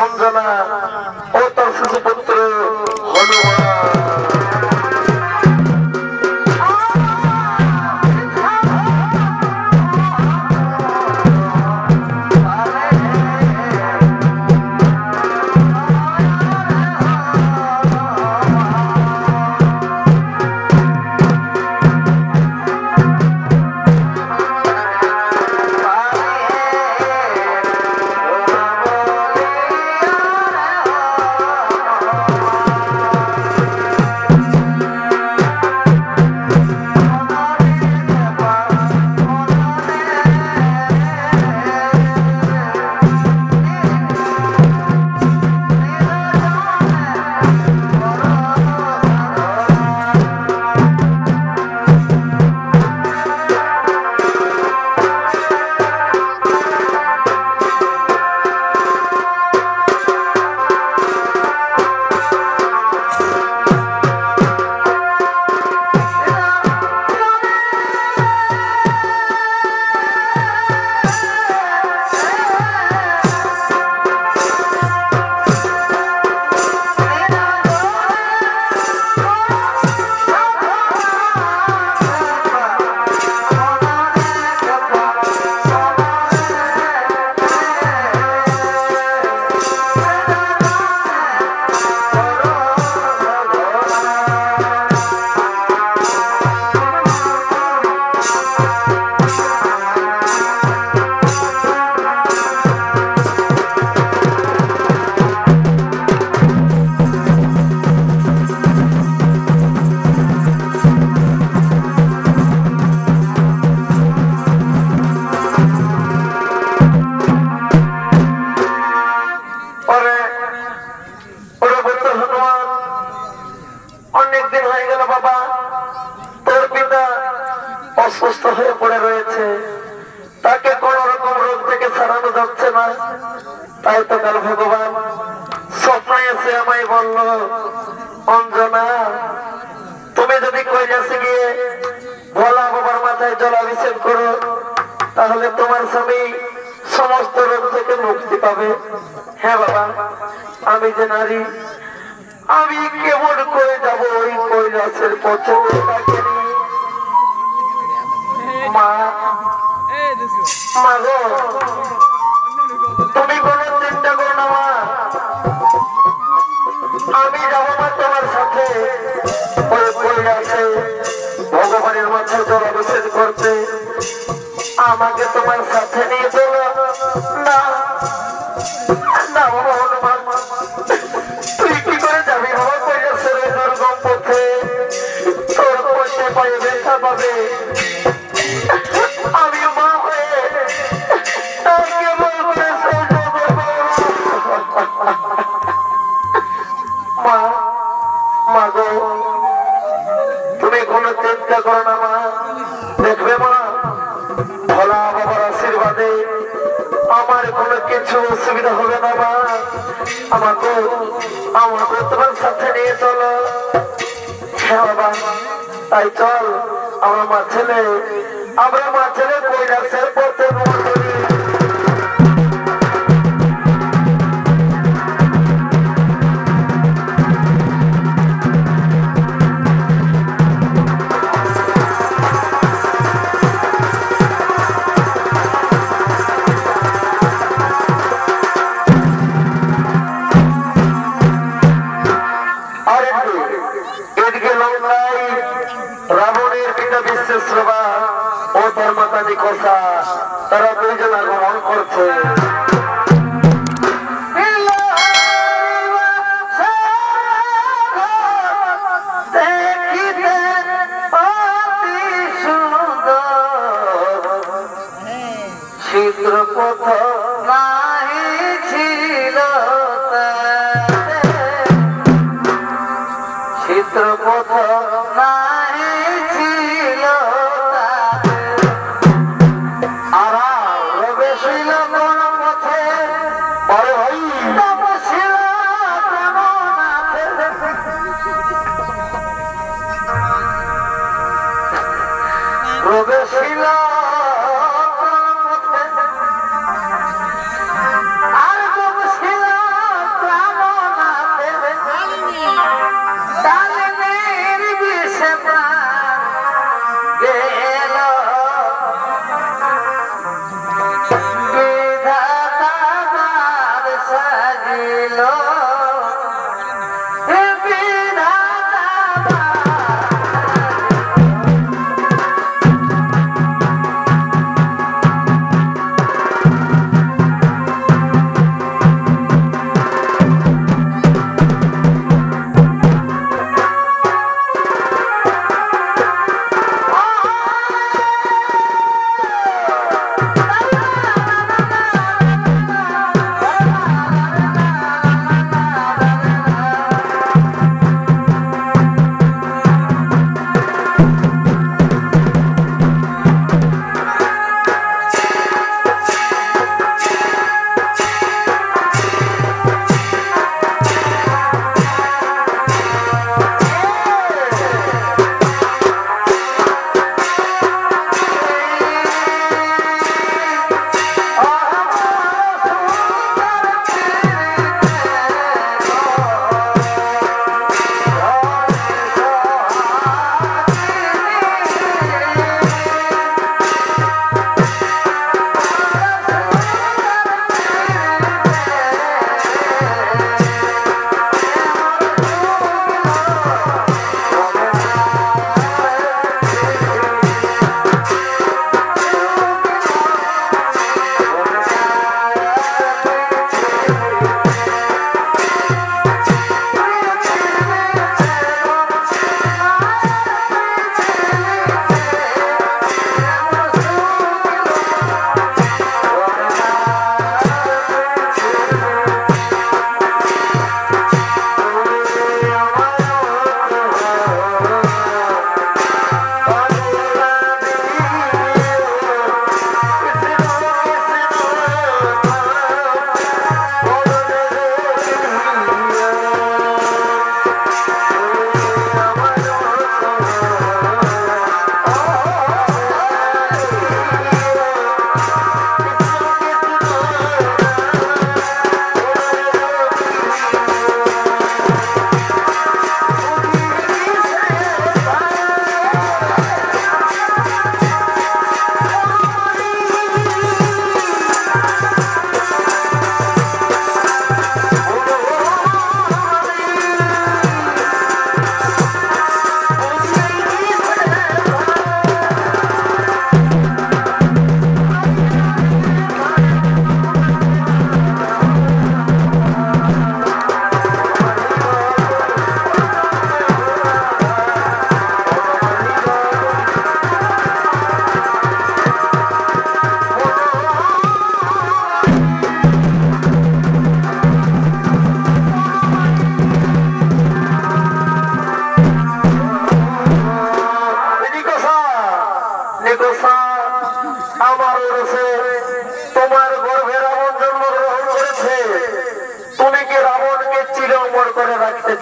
অঞ্জনা ও তার শিশুপুত্র হনুমান। অসুস্থ হয়ে পড়ে রয়েছে, তাকে কোন রকম রোগ থেকে ছাড়ানো যাচ্ছে না। তাই তো কাল ভগবান স্বপ্নে এসে আমায় বলল, অঞ্জনা তুমি যদি কৈলাসে গিয়ে ভোলা বাবার মাথায় জলাভিষেক করো, তাহলে তোমার স্বামী সমস্ত রোগ থেকে মুক্তি পাবে। হ্যাঁ বাবা, আমি যে নারী, আমি কেমন করে যাব ওই কৈলাসের পথে? মা গো, তুমি কোনো চিন্তা করো না মা, আমি যাবো না তোমার সাথে ওই কৈলাসে ভগবানের মাথায় জলাভিষেক করতে। আমাকে তোমার সাথে নিয়ে চলো না। না বাবা হনুমান, তুই কি করে যাবি বাবা কৈলাসের ওই দুর্গম পথে? তোর পথে পায়ে ব্যথা পাবে। আমি মা হয়ে কেবল করে মা গো, তুমি কোনো চিন্তা করো না মা। দেখবে মা, ভোলা বাবার আশীর্বাদে আমার কোনো কিছু অসুবিধা হবে না মা। আমাকে তোমার সাথে নিয়ে চলো। হ্যাঁ বাবা, তাই চল, আমরা মা ছেলে কৈলাসের পথে ভ্রমণ করি। রাবণের পিতা বিশ্বেশ্বর ও তার মাতা নিকষা, তারা দুইজন আগমন করছে। চিত্রপথ নাহি ছিল, চিত্রপথ নাহি ছিল, আর প্রবেশিল কোন পথে? পরে ভাই তপশিল প্রবেশিল কোন পথে? আর তপশিল সাজিল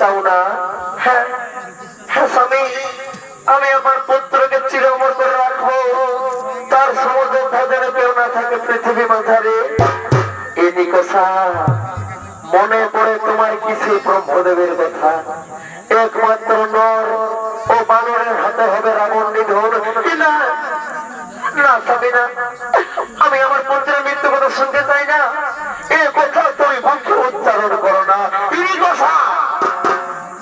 চাও না? হ্যাঁ হ্যাঁ স্বামী, আমি আমার পুত্রকে চির অমর করে রাখবো, তার সমুদ্র যেন কেউ না থাকে পৃথিবী মাঝারে। এই নিকষা, মনে পড়ে তোমার কিছু ব্রহ্মদেবের কথা? একমাত্র নর ও বানরের হাতে হবে রাবণ নিধন। না না স্বামী না, আমি আমার পুত্রের মৃত্যু কথা শুনতে চাই না। এ কথা তুমি মুখে উচ্চারণ করো না।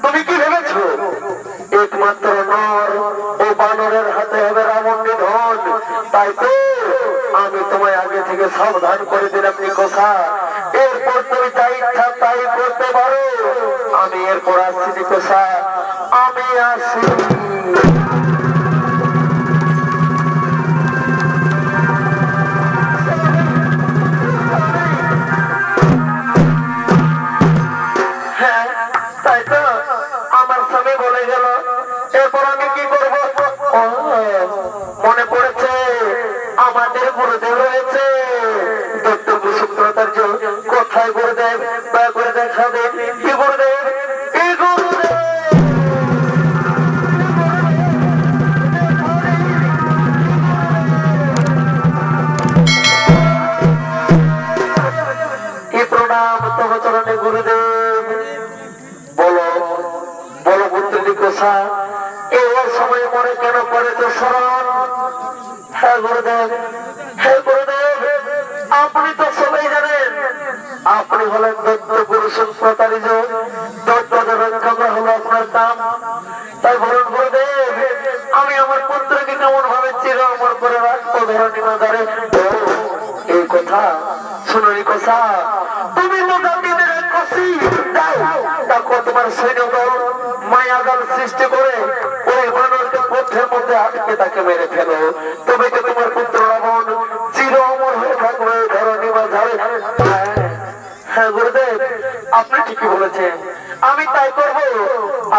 তুমি কি ভেবেছো একমাত্র নর ও বানরের হাতে হবে রাবণ নিধন? তাই তো আমি তোমায় আগে থেকে সাবধান করে দিলাম নিকষা। এরপর তুমি যা ইচ্ছা তাই করতে পারো। আমি এরপর আসছি নিকষা, আমি আসি। মনে পড়েছে আমাদের গুরুদেব রয়েছে দত্তপুত্রতার জন্য। কোথায় গুরুদেব? দয়া করে দেখাবেন। কি গুরুদেব? এই গুরুদেব কি প্রণাম তব চরণে গুরুদেব। বলো বলো পুত্র নিকষা, এই সময় মনে কেন করে তো স্মরণ? হ্যাঁ গুরুদেব, হ্যাঁ গুরুদেব, আপনি তো সবাই জানেন আপনি হলেন দৈত্য পুরুষের প্রতারিত, দৈত্যদের রক্ষা করা হলো আপনার কাম। তাই বলুন গুরুদেব, আমি আমার পুত্রকে কেমন ভাবে চির অমর করে রাখবো ধরণী মাদারে? এই কথা শুনুনি কথা, তুমি মোটামুটিদের এক কষি যাও, তারপর তোমার সৈন্যদল মায়াজাল সৃষ্টি করে ওই বানরকে পথের মধ্যে আটকে তাকে মেরে ফেলো। তবে কি তোমার পুত্র রাবণ চির অমর হয়ে থাকবে ধরণী মাঝারে? হ্যাঁ গুরুদেব, আপনি ঠিকই বলেছেন, আমি তাই করবো।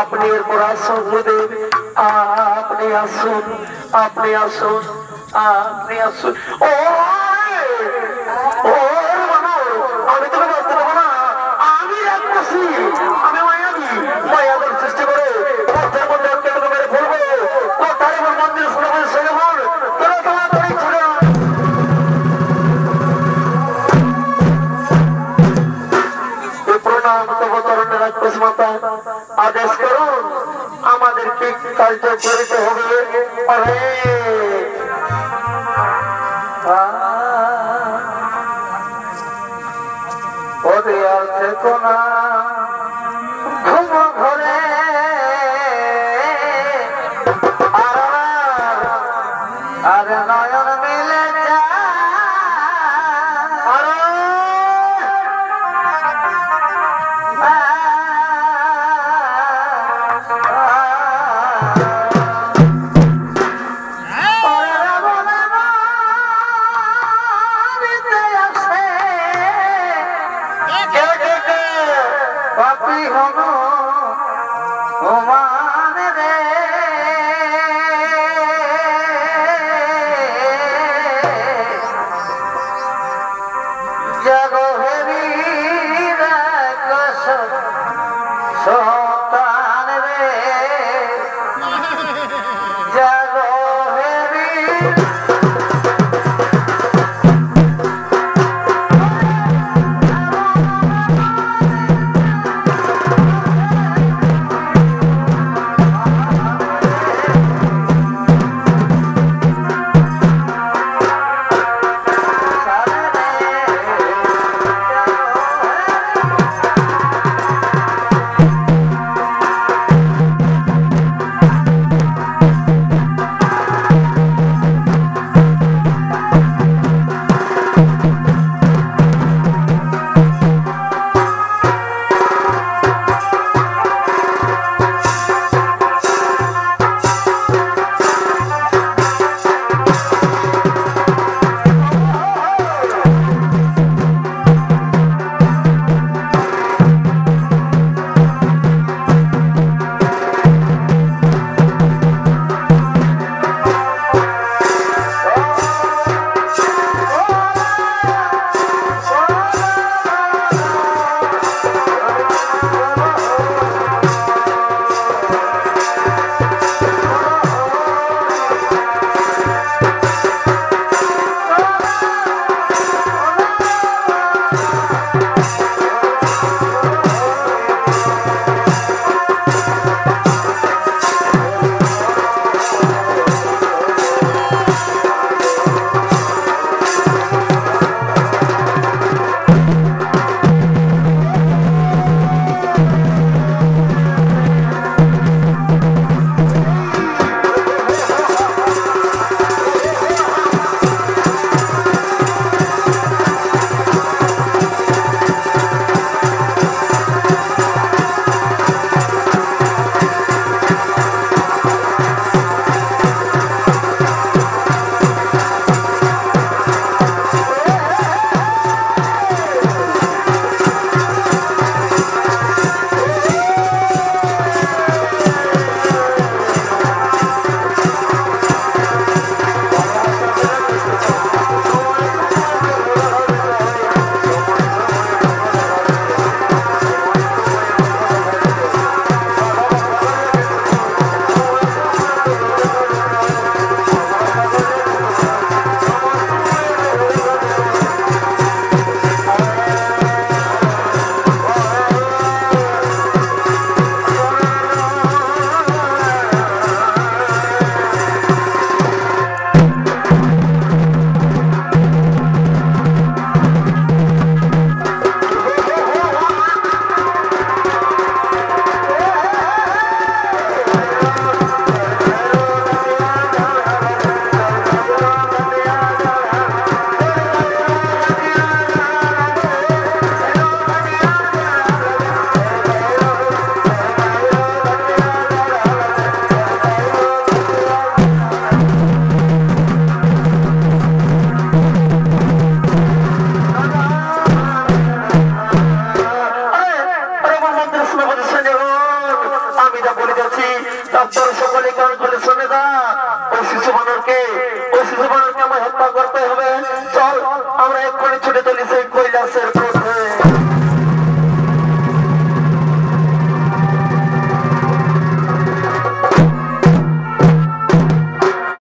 আপনি এরপর আসুন গুরুদেব, আপনি আসুন, আপনি আসুন, আপনি আসুন। ও আমি তোকে বলতে পারবো না, আমি এক করছি, আমি মায়াবী, মায়াদের সৃষ্টি করে পথের মধ্যে তোকে মেরে ফেলবো। কোথায় আমার মন্দির শুনে শুনে বল, তোরা তোমার তৈরি ছিল। প্রণাম তব তরণে রাক্ষস মাতা, আদেশ করুন আমাদের কি কার্য করিতে হবে? ওরে আছে কোনা ঘুম ঘরে আর নয়ন মিলে তারপর সকলে কান খুলে শুনে যা ওই শিশু বানরকে আমার হত্যা করতে হবে। চল আমরা এক্ষুনি ছুটে চলি সেই কৈলাসের